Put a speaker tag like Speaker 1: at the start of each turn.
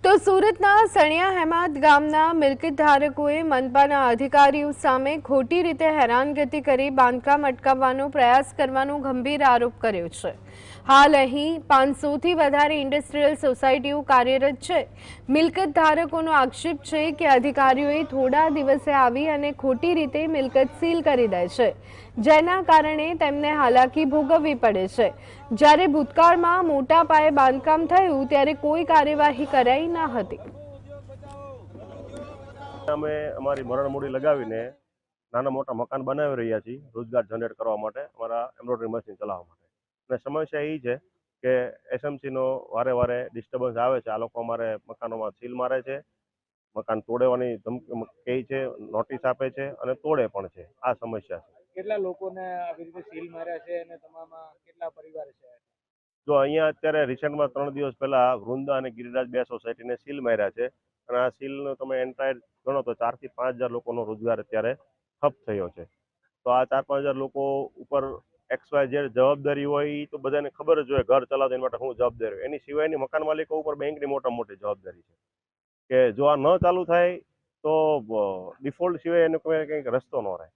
Speaker 1: તો સુરતના સણિયા હેમાદ ગામના મિલકત ધારકોએ મનપાના અધિકારીઓ સામે ખોટી રીતે હેરાનગતિ કરી બાંધકામ અટકાવવાનો પ્રયાસ કરવાનો ગંભીર આરોપ કર્યો છે। હાલ અહીં 500થી વધારે ઇન્ડસ્ટ્રીયલ સોસાયટીઓ કાર્યરત છે। મિલકત ધારકોનો આક્ષેપ છે કે અધિકારીઓએ થોડા દિવસે આવી અને ખોટી રીતે મિલકત સીલ કરી દે છે, જેના કારણે તેમને હાલાકી ભોગવવી પડે છે। જ્યારે ભૂતકાળમાં મોટા પાયે બાંધકામ થયું ત્યારે કોઈ કાર્યવાહી કરાઈ ન હતી।
Speaker 2: અમે અમારી મરણ મૂડી લગાવીને નાના મોટા મકાન બનાવી રહ્યા છીએ રોજગાર જનરેટ કરવા માટે, અમારા એમ્બ્રોઇડરી મશીન ચલાવવા માટે। અને સમસ્યા એ છે કે એસએમસીનો વારે વારે ડિસ્ટર્બન્સ આવે છે। આ લોકો અમારે મકાનોમાં સીલ મારે છે, મકાન તોડવાની ધમકી કહે છે, નોટિસ આપે છે અને તોડે પણ છે। આ સમસ્યા છે।
Speaker 3: કેટલા લોકોને આવી રીતે સીલ માર્યા છે અને તમામાં કેટલા પરિવાર છે?
Speaker 2: જો અહીંયા અત્યારે રિસેન્ટમાં 3 દિવસ પહેલા વૃંદા અને ગિરિરાજ 2 સોસાયટીને સીલ માર્યા છે અને આ સીલનો તમે એન્ટાયર ગણો તો 4 થી 5 હજાર લોકોનો રોજગાર અત્યારે ઠપ થયો છે। તો આ 4-5 હજાર લોકો ઉપર XYZ જવાબદારી હોય એ તો બધાને ખબર જ હોય, ઘર ચલાવવા એની માટે શું જવાબદારી હોય। એની સિવાયની મકાન માલિકો ઉપર બેંકની મોટી જવાબદારી છે કે જો આ ન ચાલુ થાય તો ડિફોલ્ટ સિવાય એનો કંઈક રસ્તો ન રહે।